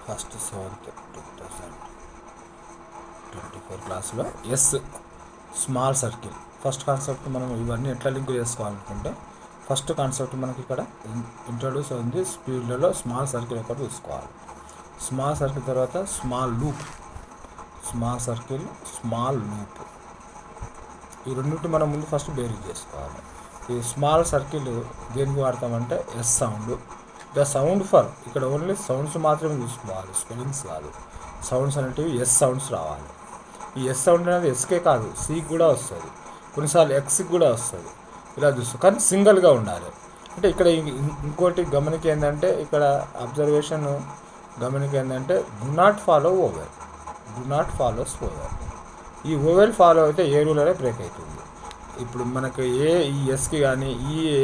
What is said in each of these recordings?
First 7th 2024 క్లాస్లో as small circle first concept మనం ఇవన్నీ ఎట్లా లింక్ చేసుకోవాలనుకుంటే ఫస్ట్ కాన్సెప్ట్ మనకి ఇక్కడ ఇంట్రడ్యూస్ అయింది స్పీడ్లలో స్మాల్ సర్కిల్ ఒకటి తీసుకోవాలి. స్మాల్ సర్కిల్ తర్వాత small loop, small circle small loop, ఈ రెండింటి మనం ముందు ఫస్ట్ బేరీజ్ చేసుకోవాలి. ఈ స్మాల్ సర్కిల్ దేనికి వాడతామంటే S sound, the sound for ఇక్కడ ఓన్లీ సౌండ్స్ మాత్రమే చూసుకోవాలి, స్పెల్లింగ్స్ కాదు. సౌండ్స్ అనేటివి ఎస్ సౌండ్స్ రావాలి. ఈ ఎస్ సౌండ్ అనేది ఎస్కే కాదు సికి కూడా వస్తుంది, కొన్నిసార్లు ఎక్స్కి కూడా వస్తుంది. ఇలా చూస్తాం కానీ సింగిల్గా ఉండాలి. అంటే ఇక్కడ ఇంకోటి గమనిక ఏంటంటే ఇక్కడ అబ్జర్వేషన్ గమనిక ఏంటంటే do not follow oval, do not follows oval. ఈ ఓవెల్ ఫాలో అయితే ఏ రూల్ అనేది బ్రేక్ అవుతుంది. ఇప్పుడు మనకు ఈ ఎస్కి కానీ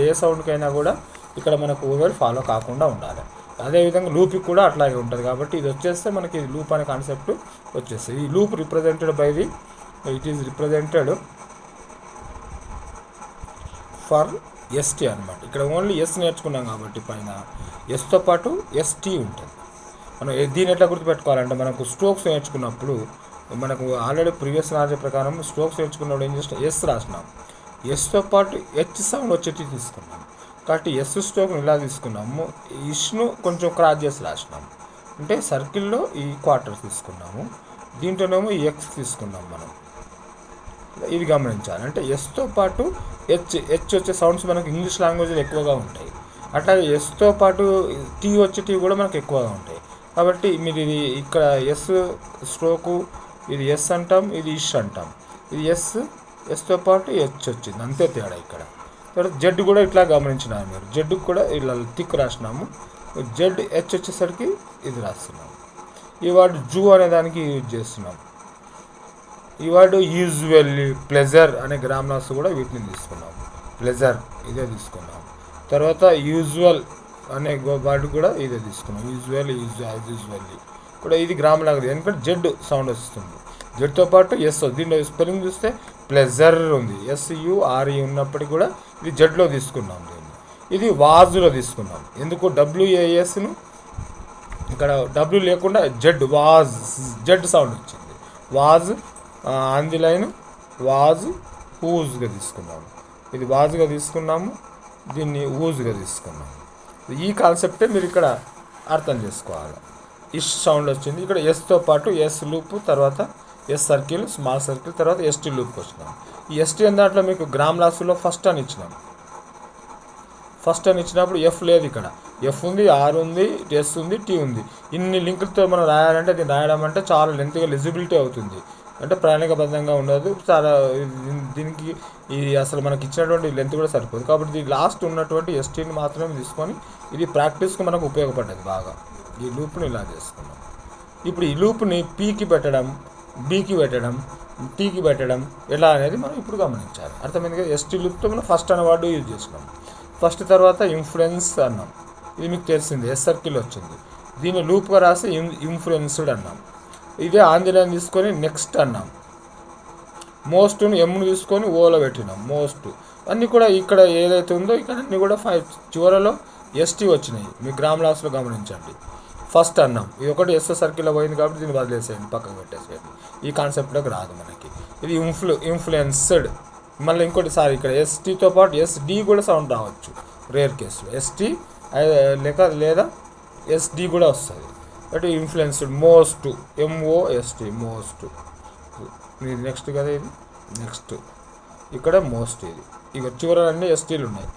ఏ సౌండ్కైనా కూడా ఇక్కడ మనకు ఓవెల్ ఫాలో కాకుండా ఉండాలి. అదేవిధంగా లూప్కి కూడా అట్లాగే ఉంటుంది. కాబట్టి ఇది వచ్చేస్తే మనకి లూప్ అనే కాన్సెప్ట్ వచ్చేస్తుంది. ఈ loop represented by it is represented for ST అనమాట. ఇక్కడ ఓన్లీ ఎస్ నేర్చుకున్నాం కాబట్టి పైన ఎస్తో పాటు ఎస్టీ ఉంటుంది. మనం దీన్ని ఎట్లా గుర్తుపెట్టుకోవాలంటే మనకు స్ట్రోక్స్ నేర్చుకున్నప్పుడు మనకు ఆల్రెడీ ప్రీవియస్ నాలెడ్జ్ ప్రకారం స్ట్రోక్స్ నేర్చుకున్నప్పుడు ఏం చేసినా ఎస్ రాసినాం, ఎస్తో పాటు హెచ్ సౌండ్ వచ్చేటి తీసుకున్నాం. కాబట్టి ఎస్ స్ట్రోక్ను ఇలా తీసుకున్నాము, ఇష్ను కొంచెం క్రాస్ చేసి రాసినాము. అంటే సర్కిల్లో ఈ క్వార్టర్ తీసుకున్నాము, దీంట్లోనేమో ఈ ఎక్స్ తీసుకున్నాం మనం. ఇది గమనించాలి. అంటే ఎస్తో పాటు హెచ్ వచ్చే సౌండ్స్ మనకు ఇంగ్లీష్ లాంగ్వేజ్లో ఎక్కువగా ఉంటాయి. అట్లాగే ఎస్తో పాటు టీ వచ్చేటివి కూడా మనకు ఎక్కువగా ఉంటాయి. కాబట్టి మీరు ఇది ఇక్కడ ఎస్ స్ట్రోకు ఇది ఎస్ అంటాం, ఇది ఇష్ అంటాం. ఇది ఎస్తో పాటు హెచ్ వచ్చింది, అంతే తేడా. ఇక్కడ తర్వాత జెడ్ కూడా ఇట్లా గమనించినారు మీరు, జెడ్కి కూడా ఇలా థిక్ రాసినాము, జెడ్ హెచ్ వచ్చేసరికి ఇది రాస్తున్నాము. ఈ వర్డ్ జూ అనే దానికి యూజ్ చేస్తున్నాం. ఈ వర్డ్ యూజువల్లీ, ప్లెజర్ అనే గ్రామర్స్ కూడా వీటిని తీసుకున్నాము. ప్లెజర్ ఇదే తీసుకున్నాము. తర్వాత యూజువల్ అనే వర్డ్ కూడా ఇదే తీసుకున్నాం. యూజువల్లీ కూడా ఇది గ్రామర్ లాగా, ఎందుకంటే జెడ్ సౌండ్ వస్తుంది. జెడ్తో పాటు ఎస్, దీంట్లో స్పెల్లింగ్ చూస్తే ప్లెజర్ ఉంది, SURE ఉన్నప్పటికీ కూడా ఇది జెడ్లో తీసుకున్నాం. దీన్ని ఇది వాజ్లో తీసుకున్నాం. ఎందుకు WASను ఇక్కడ డబ్ల్యూ లేకుండా వాజ్, జెడ్ సౌండ్ వచ్చింది. Was on the line, was ఊజ్గా తీసుకున్నాము. ఇది వాజ్గా తీసుకున్నాము, దీన్ని ఊజ్గా తీసుకున్నాము. ఈ కాన్సెప్టే మీరు ఇక్కడ అర్థం చేసుకోవాలి. ఇష్ సౌండ్ వచ్చింది, ఇక్కడ ఎస్తో పాటు ఎస్ లూప్, తర్వాత ఎస్ సర్కిల్ స్మాల్ సర్కిల్, తర్వాత ST లూప్కి వచ్చినాం. ఈ ST అనే దాంట్లో మీకు గ్రామ్ లాస్లో ఫస్ట్ అని ఇచ్చినాం. ఫస్ట్ అని ఇచ్చినప్పుడు ఎఫ్ లేదు, ఇక్కడ ఎఫ్ ఉంది, ఆర్ ఉంది, ఎస్ ఉంది, టీ ఉంది. ఇన్ని లింకులతో మనం రాయాలంటే దీన్ని రాయడం అంటే చాలా లెంత్గా లిజిబిలిటీ అవుతుంది, అంటే ప్రణాళికబద్ధంగా ఉండదు. చాలా దీనికి ఈ అసలు మనకి ఇచ్చినటువంటి లెంత్ కూడా సరిపోదు. కాబట్టి ఈ లాస్ట్ ఉన్నటువంటి STని మాత్రమే తీసుకొని ఇది ప్రాక్టీస్కి మనకు ఉపయోగపడ్డది బాగా. ఈ లూప్ని ఇలా చేసుకున్నాం. ఇప్పుడు ఈ లూప్ని పీకి పెట్టడం, బీకి పెట్టడం, టీకి పెట్టడం ఎలా అనేది మనం ఇప్పుడు గమనించాలి. అర్థమైంది కదా. ST లూప్తో మనం ఫస్ట్ అనే వర్డ్ యూజ్ చేసినాం. ఫస్ట్ తర్వాత ఇన్ఫ్లుయెన్స్ అన్నాం, ఇది మీకు తెలిసింది, ఎస్ సర్కిల్ వచ్చింది. దీన్ని లూప్గా రాసి ఇన్ఫ్లుయెన్స్డ్ అన్నాం. ఇదే ఆంజనేయం తీసుకొని నెక్స్ట్ అన్నాం. మోస్ట్ని ఎమ్ను తీసుకొని ఓలో పెట్టినాం. మోస్ట్ అన్నీ కూడా ఇక్కడ ఏదైతే ఉందో ఇక్కడ అన్నీ కూడా చివరలో ST వచ్చినాయి. మీ గ్రామ్ లాస్లో గమనించండి. ఫస్ట్ అన్నాం, ఇది ఒకటి ఎస్ సర్కిల్లో పోయింది కాబట్టి దీన్ని వదిలేసేయండి, పక్కకు పెట్టేసేయండి. ఈ కాన్సెప్ట్లోకి రాదు మనకి. ఇది ఇన్ఫ్లుయెన్స్డ్. మళ్ళీ ఇంకోటి సారి ఇక్కడ STతో పాటు SD కూడా సౌండ్ రావచ్చు రేర్ కేసులో. ST లేదా SD కూడా వస్తుంది. అంటే ఇన్ఫ్లుయెన్స్డ్, మోస్ట్, MOST, మోస్ట్. ఇది నెక్స్ట్ కదా, ఇది నెక్స్ట్. ఇక్కడ మోస్ట్, ఇది ఇక చివరన్నీ STలు ఉన్నాయి.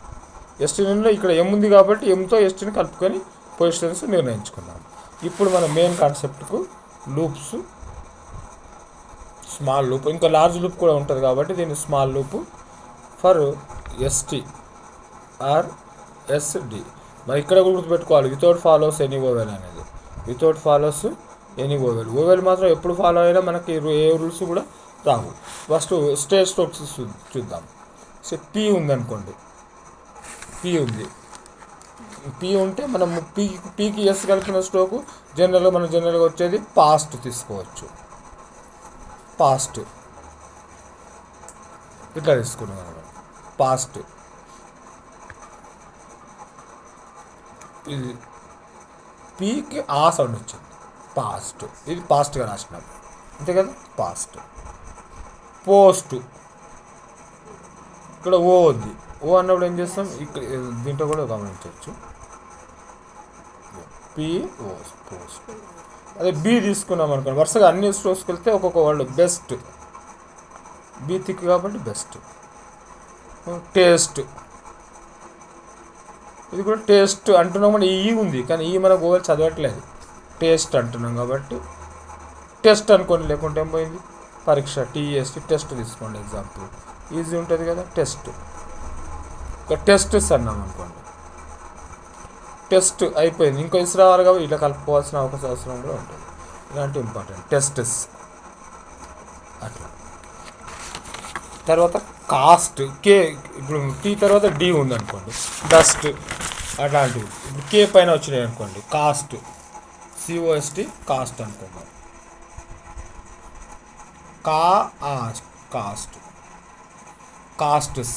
STలో ఇక్కడ M ఉంది కాబట్టి Mతో STని కలుపుకొని పొజిషన్స్ నిర్ణయించుకున్నాం. ఇప్పుడు మన మెయిన్ కాన్సెప్ట్కు లూప్స్, స్మాల్ లూప్, ఇంకా లార్జ్ లూప్ కూడా ఉంటుంది కాబట్టి దీన్ని small loop for ST or SD. మరి ఇక్కడ కూడా గుర్తుపెట్టుకోవాలి, వితౌట్ ఫాలోస్ ఎనీ ఓవెల్ అనేది. Without follows any oval. Oval మాత్రం ఎప్పుడు ఫాలో అయినా మనకి ఏ రూల్స్ కూడా రావు. ఫస్ట్ స్టేజ్ స్ట్రోక్స్ చూద్దాం. సో P ఉందనుకోండి, P ఉంది. P ఉంటే మనం పీకి ఎస్ కలిపిన స్ట్రోకు జనరల్గా వచ్చేది పాస్ట్ తీసుకోవచ్చు. పాస్ట్ ఇట్లా తీసుకున్నాం అనమాట. పాస్ట్ ఇది పీకి ఆ సౌండ్ వచ్చింది. పాస్ట్, ఇది పాస్ట్గా రాసినాం అంతే కదా. పాస్ట్. పోస్ట్, ఇక్కడ ఓ ఉంది. ఓ అన్నప్పుడు ఏం చేస్తాం, ఇక్కడ దీంట్లో కూడా గమనించవచ్చు, పిఓ పోస్ట్. అదే బి తీసుకున్నాం అనుకోండి, వరుసగా అన్ని స్ట్రోక్స్కి వెళ్తే ఒక్కొక్క వాళ్ళు బెస్ట్, బి థిక్ కాబట్టి బెస్ట్. టేస్ట్, ఇది కూడా టేస్ట్ అంటున్నాం కానీ ఈ ఉంది, కానీ ఈ మనకు ఓవర్ చదవట్లేదు, టేస్ట్ అంటున్నాం కాబట్టి టెస్ట్ అనుకోండి. లేకుంటే ఏం పోయింది, పరీక్ష, టీఎస్టీ, టెస్ట్ తీసుకోండి ఎగ్జాంపుల్, ఈజీ ఉంటుంది కదా. టెస్ట్, ఒక టెస్ట్స్ అన్నాం అనుకోండి, టెస్ట్ అయిపోయింది, ఇంకో ఇసు రావాలి కాబట్టి ఇట్లా కలుపుకోవాల్సిన అవసరం కూడా ఉంటుంది. ఇలాంటి ఇంపార్టెంట్ టెస్ట్స్ అట్లా. తర్వాత కాస్ట్, కే, ఇప్పుడు టీ తర్వాత డి ఉందనుకోండి, డస్ట్ అట్లాంటివి. ఇప్పుడు కే పైన వచ్చినాయి అనుకోండి, కాస్ట్, సిఓఎస్టీ కాస్ట్ అనుకుందాం. కాస్ట్, కాస్ట్స్,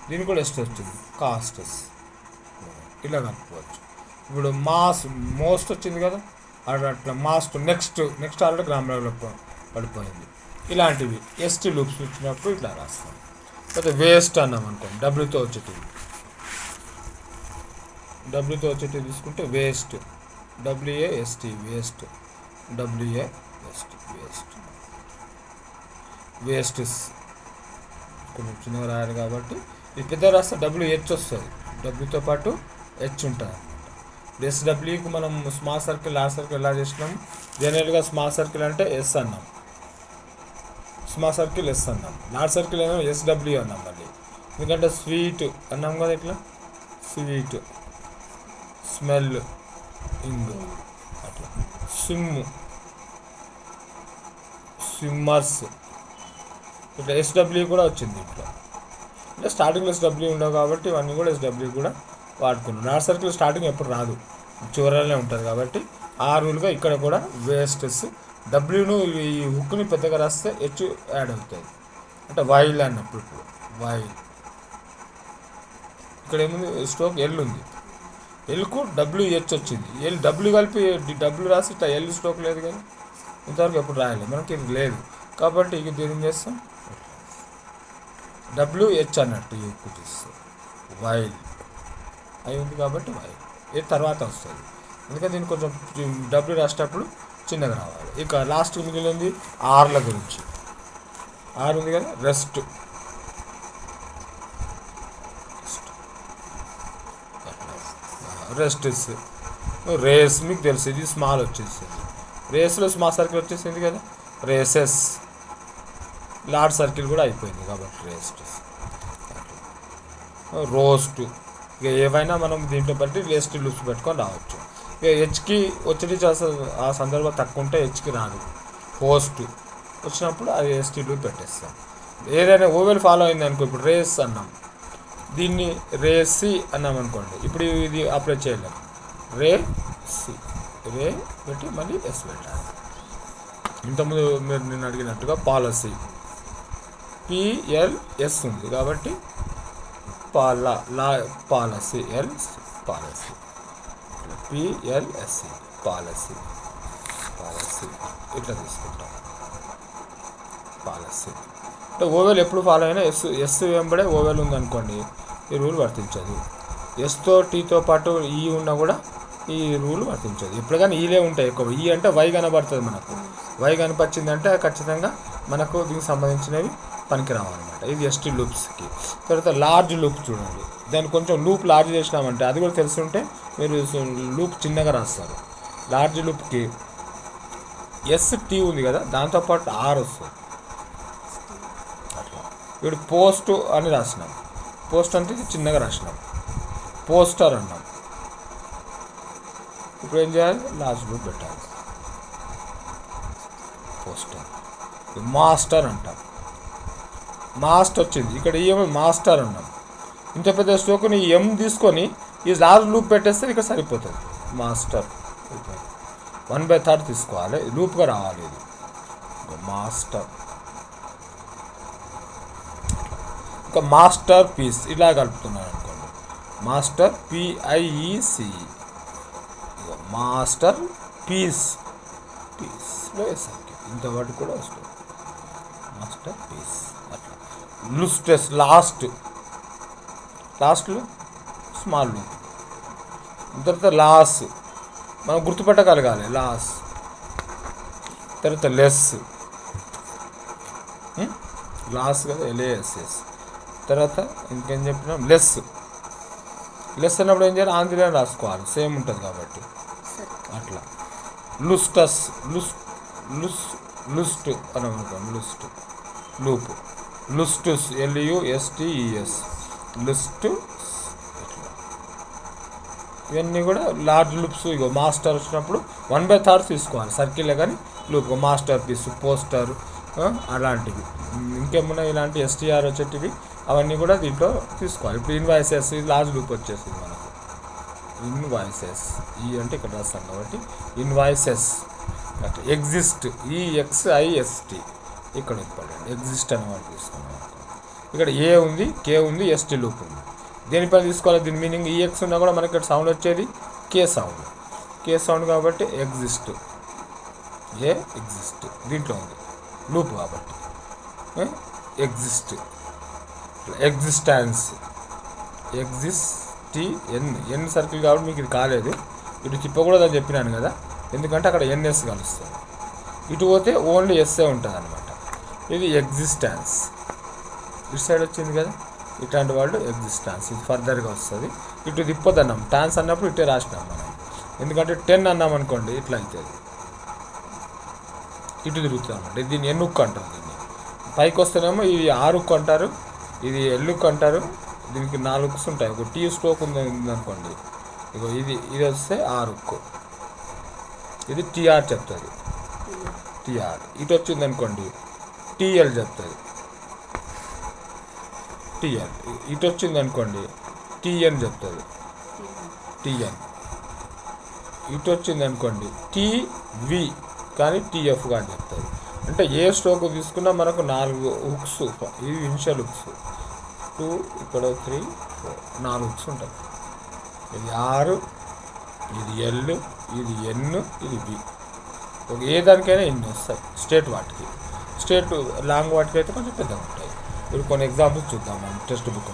దీనికి కూడా ఎస్ట్ వచ్చింది, కాస్ట్స్. ఇలా కనుక్కోవచ్చు. ఇప్పుడు మోస్ట్ వచ్చింది కదా, అట్లా మాస్ట్, నెక్స్ట్ ఆల్రెడీ గ్రామర్లో పడిపోయింది. ఇలాంటివి ఎస్టీ లూప్స్ వచ్చినప్పుడు ఇట్లా రాస్తాం. అయితే వేస్ట్ అన్నాం అనుకోండి, డబ్ల్యూతో వచ్చేటివి తీసుకుంటే వేస్ట్, డబ్ల్యూఏఎస్టీ వేస్ట్, వేస్ట్స్ కొంచెం చిన్నగా రాయాలి కాబట్టి ఇది పెద్ద రాస్తే డబ్ల్యూహెచ్ వస్తుంది, డబ్ల్యూతో పాటు హెచ్ ఉంటుంది అనమాట. ఎస్డబ్ల్యూకి మనం స్మాల్ సర్కిల్, లార్జ్ సర్కిల్ ఎలా చేసినాం, జనరల్గా స్మాల్ సర్కిల్ అంటే ఎస్ అన్నాం, స్మాల్ సర్కిల్ ఎస్ అన్నాం, లార్జ్ సర్కిల్ ఏమో ఎస్డబ్ల్యూ అన్నాం మళ్ళీ, ఎందుకంటే స్వీట్ అన్నాం కదా, ఇట్లా స్వీట్, స్మెల్, ఇంగ్ అట్లా. స్విమ్మర్స్, ఇట్లా ఎస్డబ్ల్యూ కూడా వచ్చింది ఇట్లా. అంటే స్టార్టింగ్లో ఎస్డబ్ల్యూ ఉండవు కాబట్టి ఇవన్నీ కూడా ఎస్డబ్ల్యూ కూడా వాడుకున్నాం. లార్జ్ సర్కిల్ స్టార్టింగ్ ఎప్పుడు రాదు, చివరనే ఉంటుంది కాబట్టి ఆ రూల్గా ఇక్కడ కూడా వేస్టెస్, డబ్ల్యూను ఈ హుక్ని పెద్దగా రాస్తే హెచ్ యాడ్ అవుతుంది, అంటే వైల్ అన్నప్పుడు. ఇప్పుడు వైల్, ఇక్కడ ఏముంది, స్ట్రోక్ ఎల్ ఉంది, ఎల్కు డబ్ల్యూహెచ్ వచ్చింది, డబ్ల్యూ కలిపి డబ్ల్యూ రాసి ఇట్లా ఎల్ స్ట్రోక్ లేదు కానీ ఇంతవరకు ఎప్పుడు రాయలేదు మనకి, ఇది లేదు కాబట్టి ఇది ఏం చేస్తాం, డబ్ల్యూహెచ్ అన్నట్టు ఈ హుక్ తీస్తాం, వైల్ అయి ఉంది కాబట్టి వైల్, ఇది తర్వాత వస్తుంది. అందుకని దీన్ని కొంచెం డబ్ల్యూ రాసేటప్పుడు చిన్నగా రావాలి. ఇక లాస్ట్ మిగిలింది ఆర్ల గురించి. ఆర్ ఉంది కదా, రెస్ట్, రెస్ట్స్, రేస్ మీకు తెలుసు, ఇది స్మాల్ వచ్చేసింది, రేస్లో స్మాల్ సర్కిల్ వచ్చేసింది కదా, రేసెస్, లార్జ్ సర్కిల్ కూడా అయిపోయింది కాబట్టి రేస్టెస్. రోస్ట్, ఇక ఏవైనా మనం దీంట్లో బట్టి లేస్ట్ లూప్స్ పెట్టుకొని రావచ్చు. ఇక హెచ్కి వచ్చేది ఆ సందర్భం తక్కువ ఉంటే హెచ్కి రాదు, పోస్ట్ వచ్చినప్పుడు అది ఎస్టీ లూప్ పెట్టేస్తాం. ఏదైనా ఓవెల్ ఫాలో అయింది అనుకో, ఇప్పుడు రేస్ అన్నాం, దీన్ని రేసి అన్నాం అనుకోండి, ఇప్పుడు ఇది అప్లై చేయలేము, రే పెట్టి మళ్ళీ ఎస్ పెట్టాలి. ఇంతకుముందు మీరు నేను అడిగినట్టుగా పాలసీ, పిఎల్ఎస్ ఉంది కాబట్టి పాలసీ, పాలసీ, పిఎల్ఎస్సి పాలసీ ఇట్లా తీసుకుంటాం. పాలసీ అంటే ఓవెల్ ఎప్పుడు ఫాలో అయినా ఎస్ వెంబడే ఓవెల్ ఉందనుకోండి ఈ రూల్ వర్తించదు. ఎస్తో టీతో పాటు ఈ ఉన్నా కూడా ఈ రూల్ వర్తించదు. ఎప్పుడు కానీ ఈలే ఉంటాయి ఎక్కువ. ఈ అంటే వై కనబడుతుంది మనకు, వై కనపరిచిందంటే ఖచ్చితంగా మనకు దీనికి సంబంధించినవి పనికి రావాలన్నమాట. ఇది ఎస్టీ లూప్స్కి. తర్వాత లార్జ్ లూప్ చూడండి, దాన్ని కొంచెం లూప్ లార్జ్ చేసినామంటే అది కూడా తెలుసుంటే మీరు లూప్ చిన్నగా రాస్తారు. లార్జ్ లూప్కి ఎస్ టీ ఉంది కదా, దాంతోపాటు ఆర్ వస్తుంది అట్లా. ఇప్పుడు పోస్ట్ అని రాసినాం, పోస్ట్ అంటే చిన్నగా రాసినాం, పోస్టర్ అన్నాం. ఇప్పుడు ఏం చేయాలి, లార్జ్ లూప్ పెట్టాలి. పోస్టర్, మాస్టర్ అంటాం, మాస్ట్ వచ్చింది ఇక్కడ ఏమో మాస్టర్ అన్నాం. ఇంత పెద్ద స్ట్రోక్ని ఎం తీసుకొని ఈ లార్జ్ లూప్ పెట్టేస్తే ఇక్కడ సరిపోతుంది. మాస్టర్ 1/3 తీసుకోవాలి, లూప్గా రావాలి. ఇది మాస్టర్, ఇంకా మాస్టర్ పీస్ ఇలా కలుపుతున్నాను అనుకోండి, మాస్టర్ పిఐఈసి మాస్టర్ పీస్, పీస్లో ఎస్ఆర్కే ఇంతవరకు కూడా వస్తుంది. మాస్టర్ పీస్ అట్లా. లుస్టెస్ లాస్ట్లో స్మాల్ లూప్. తర్వాత లాస్ మనం గుర్తుపెట్టగలగాలి. లాస్ తర్వాత లాస్ కదా, LASS. తర్వాత ఇంకేం చెప్పినాం, లెస్ అన్నప్పుడు ఏం చేయాలి, ఆంధ్రలో రాసుకోవాలి, సేమ్ ఉంటుంది కాబట్టి అట్లా. లుస్ట్ అని అనుకోండి, లూప్, లుస్టుస్ LUSTES, లుస్ట్. ఇవన్నీ కూడా లార్జ్ లూప్స్. ఇగో మాస్టర్ వచ్చినప్పుడు 1/3 తీసుకోవాలి సర్కిల్, కానీ లూప్ మాస్టర్ పీస్, పోస్టర్ అలాంటివి. ఇంకేమన్నా ఇలాంటి STR వచ్చేటివి అవన్నీ కూడా దీంట్లో తీసుకోవాలి. ఇప్పుడు ఇన్వాయిసెస్ లార్జ్ లూప్ వచ్చేసింది మనకు. ఇన్వాయిసెస్ అంటే ఇక్కడ రాస్తాం కాబట్టి ఇన్వాయిసెస్. ఎగ్జిస్ట్ EXIST ఇక్కడ ఇంపార్టెంట్. ఎగ్జిస్ట్ అనేవాడు తీసుకున్నాం. ఇక్కడ A ఉంది, K ఉంది, ST లూప్ ఉంది. దేనిపైన తీసుకోవాలి, దీని మీనింగ్ EX ఉన్నా కూడా మనకి ఇక్కడ సౌండ్ వచ్చేది K సౌండ్ కాబట్టి ఎగ్జిస్ట్ దీంట్లో ఉంది లూప్ కాబట్టి ఎగ్జిస్టెన్స్ ఎన్ సర్కిల్ కాబట్టి మీకు ఇది కాలేదు. ఇటు తిప్పకూడదని చెప్పినాను కదా, ఎందుకంటే అక్కడ NS కలుస్తుంది. ఇటు పోతే ఓన్లీ ఎస్ఏ ఉంటుంది అనమాట. ఇది ఎగ్జిస్టెన్స్. ఇటు సైడ్ వచ్చింది కదా, ఇట్లాంటి వాళ్ళు ఎగ్జిస్టెన్స్. ఇది ఫర్దర్గా వస్తుంది. ఇటు తిప్పొద్దు అన్నాం, టాన్స్ అన్నప్పుడు ఇటే రాసినాం మనం. ఎందుకంటే 10 అన్నాం అనుకోండి ఇట్లా అవుతుంది, ఇటు తిరుగుతుంది అనమాట. దీన్ని ఎన్నుక్కు అంటారు. దీన్ని పైకి వస్తేనేమో ఇది ఆరుక్కు అంటారు, ఇది ఎల్లుక్కు అంటారు. దీనికి 4 హుక్స్ ఉంటాయి. ఒక T స్ట్రోక్ ఉందనుకోండి, ఇగో ఇది వస్తే ఆరుక్కు, ఇది TR చెప్తుంది. ఇటు వచ్చింది అనుకోండి TL చెప్తుంది. ఇటు వచ్చింది అనుకోండి TN చెప్తుంది. ఇటు వచ్చింది అనుకోండి TV కానీ TF కానీ చెప్తుంది. అంటే ఏ స్ట్రోక్ తీసుకున్నా మనకు 4 హుక్స్, ఇవి ఇనిషియల్ హుక్స్. 2 ఇక్కడ 3 4 4 హుక్స్ ఉంటాయి. ఇది R, ఇది L, ఇది N, ఇది B. ఏ దానికైనా ఎన్ని వస్తాయి. స్టేట్ లాంగ్ వాటికి అయితే కొంచెం పెద్దగా ఉంటాయి. ఇప్పుడు కొన్ని ఎగ్జాంపుల్స్ చూద్దాం మనం టెక్స్ట్ బుక్.